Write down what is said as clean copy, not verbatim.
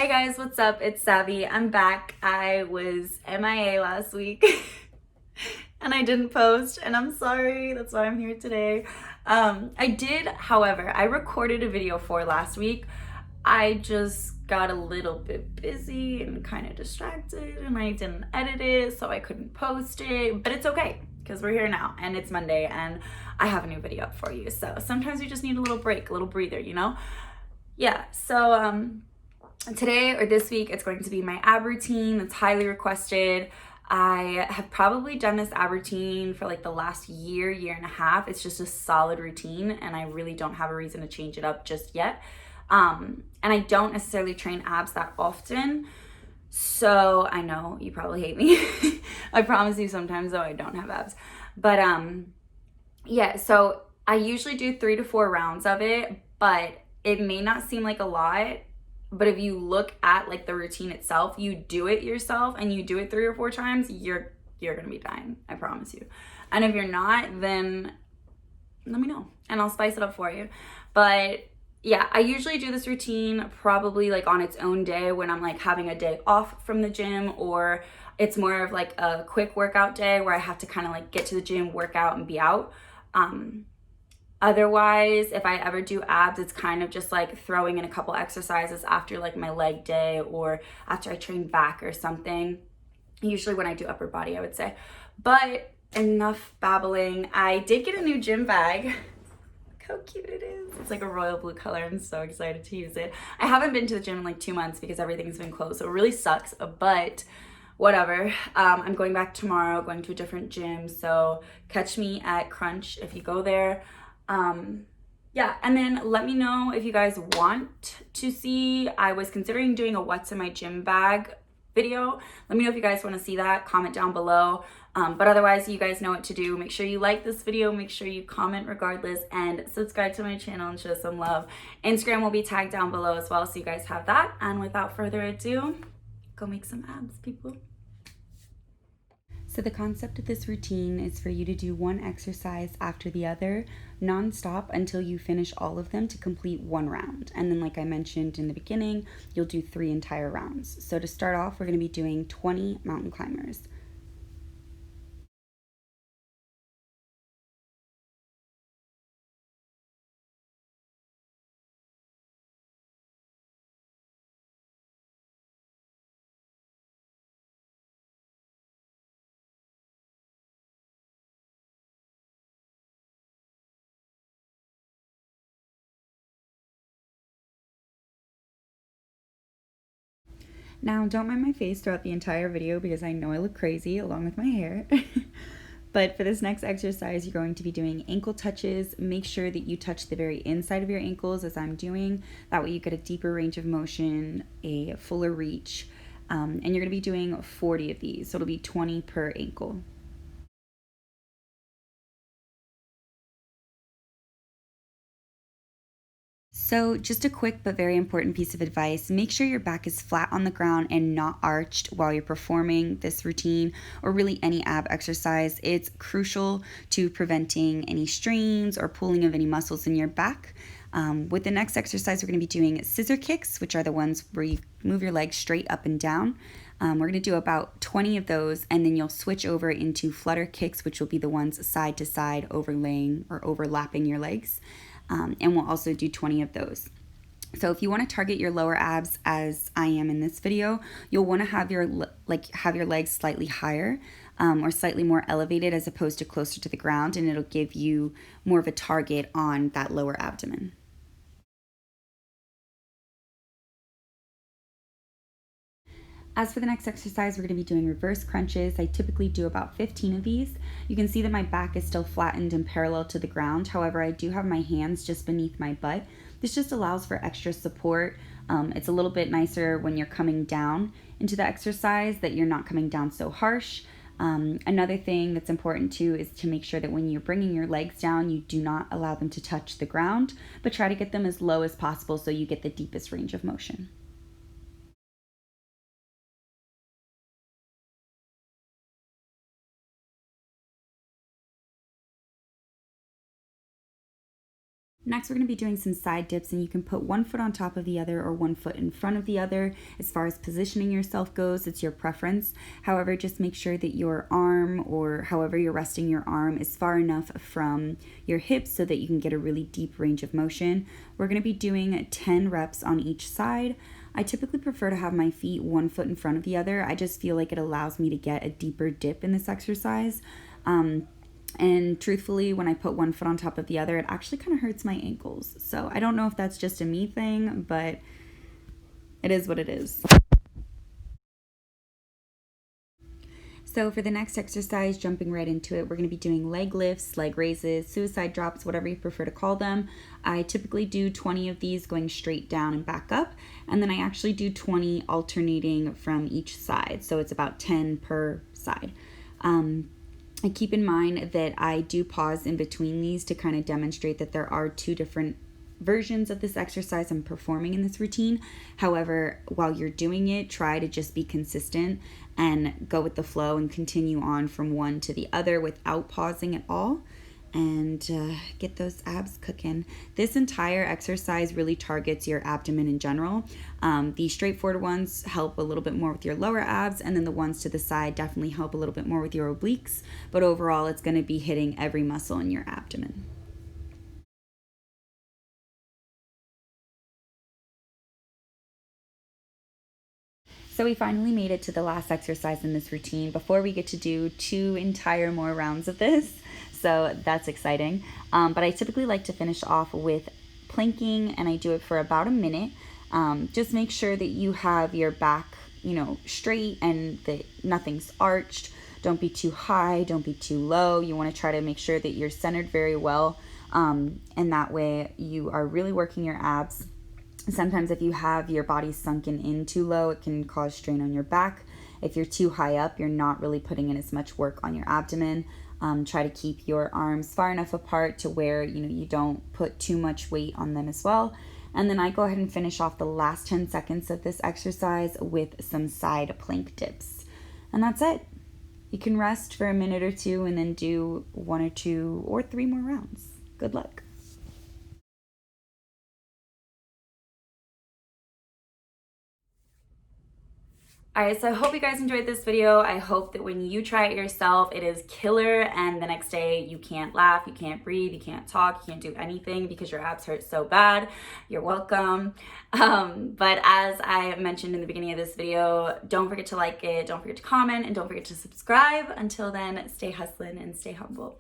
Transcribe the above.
Hey guys, what's up? It's Savvy. I'm back. I was MIA last week and I didn't post, and I'm sorry. That's why I'm here today. I did, however, I recorded a video for last week. I just got a little bit busy and kind of distracted, and I didn't edit it, so I couldn't post it. But it's okay because we're here now and it's Monday and I have a new video up for you. So sometimes you just need a little break, a little breather, you know? Yeah, so today or this week it's going to be my ab routine. It's highly requested. I have probably done this ab routine for like the last year and a half. It's just a solid routine and I really don't have a reason to change it up just yet. And I don't necessarily train abs that often, so I know you probably hate me. I promise you sometimes though I don't have abs, but yeah, so I usually do 3 to 4 rounds of it, but it may not seem like a lot. But if you look at like the routine itself, you do it yourself and you do it 3 or 4 times, you're gonna be dying, I promise you. And if you're not, then let me know and I'll spice it up for you. But yeah, I usually do this routine probably like on its own day when I'm like having a day off from the gym, or it's more of like a quick workout day where I have to kind of like get to the gym, work out, and be out. Otherwise, if I ever do abs, it's kind of just like throwing in a couple exercises after like my leg day or after I train back or something. Usually when I do upper body, I would say. But enough babbling. I did get a new gym bag. Look how cute it is. It's like a royal blue color. I'm so excited to use it. I haven't been to the gym in like 2 months because everything's been closed, so it really sucks, but whatever. I'm going back tomorrow, going to a different gym, so catch me at Crunch if you go there. Yeah, and then let me know if you guys want to see. I was considering doing a what's in my gym bag video. Let me know if you guys want to see that. Comment down below. But otherwise, you guys know what to do. Make sure you like this video, make sure you comment regardless, and subscribe to my channel and show some love. Instagram will be tagged down below as well, so you guys have that. And without further ado, go make some abs, people. So the concept of this routine is for you to do one exercise after the other non-stop until you finish all of them to complete 1 round. And then like I mentioned in the beginning, you'll do 3 entire rounds. So to start off, we're going to be doing 20 mountain climbers. Now, don't mind my face throughout the entire video because I know I look crazy along with my hair. But for this next exercise, you're going to be doing ankle touches. Make sure that you touch the very inside of your ankles as I'm doing. That way you get a deeper range of motion, a fuller reach. And you're going to be doing 40 of these, so it'll be 20 per ankle. So just a quick but very important piece of advice, make sure your back is flat on the ground and not arched while you're performing this routine or really any ab exercise. It's crucial to preventing any strains or pulling of any muscles in your back. With the next exercise, we're going to be doing scissor kicks, which are the ones where you move your legs straight up and down. We're going to do about 20 of those, and then you'll switch over into flutter kicks, which will be the ones side to side overlaying or overlapping your legs. And we'll also do 20 of those. So if you want to target your lower abs as I am in this video, you'll want to have your legs slightly higher or slightly more elevated as opposed to closer to the ground, and it'll give you more of a target on that lower abdomen. As for the next exercise, we're going to be doing reverse crunches. I typically do about 15 of these. You can see that my back is still flattened and parallel to the ground. However, I do have my hands just beneath my butt. This just allows for extra support. It's a little bit nicer when you're coming down into the exercise, that you're not coming down so harsh. Another thing that's important too is to make sure that when you're bringing your legs down, you do not allow them to touch the ground, but try to get them as low as possible so you get the deepest range of motion. Next, we're going to be doing some side dips, and you can put one foot on top of the other or one foot in front of the other. As far as positioning yourself goes, it's your preference. However, just make sure that your arm, or however you're resting your arm, is far enough from your hips so that you can get a really deep range of motion. We're going to be doing 10 reps on each side. I typically prefer to have my feet one foot in front of the other. I just feel like it allows me to get a deeper dip in this exercise. And truthfully, when I put one foot on top of the other, it actually kind of hurts my ankles. So I don't know if that's just a me thing, but it is what it is. So for the next exercise, jumping right into it, we're going to be doing leg lifts, leg raises, suicide drops, whatever you prefer to call them. I typically do 20 of these going straight down and back up, and then I actually do 20 alternating from each side. So it's about 10 per side. And keep in mind that I do pause in between these to kind of demonstrate that there are two different versions of this exercise I'm performing in this routine. However, while you're doing it, try to just be consistent and go with the flow and continue on from one to the other without pausing at all, and get those abs cooking. This entire exercise really targets your abdomen in general. The straightforward ones help a little bit more with your lower abs, and then the ones to the side definitely help a little bit more with your obliques, but overall it's going to be hitting every muscle in your abdomen. So we finally made it to the last exercise in this routine before we get to do 2 entire more rounds of this. So that's exciting. But I typically like to finish off with planking, and I do it for about a minute. Just make sure that you have your back, straight and that nothing's arched. Don't be too high, don't be too low. You want to try to make sure that you're centered very well. And that way you are really working your abs. Sometimes if you have your body sunken in too low, it can cause strain on your back. If you're too high up, you're not really putting in as much work on your abdomen. Try to keep your arms far enough apart to where you don't put too much weight on them as well. And then I go ahead and finish off the last 10 seconds of this exercise with some side plank dips. And that's it. You can rest for a minute or two and then do 1 or 2 or 3 more rounds. Good luck. Alright, so I hope you guys enjoyed this video. I hope that when you try it yourself, it is killer, and the next day you can't laugh, you can't breathe, you can't talk, you can't do anything because your abs hurt so bad. You're welcome. But as I mentioned in the beginning of this video, don't forget to like it, don't forget to comment, and don't forget to subscribe. Until then, stay hustling and stay humble.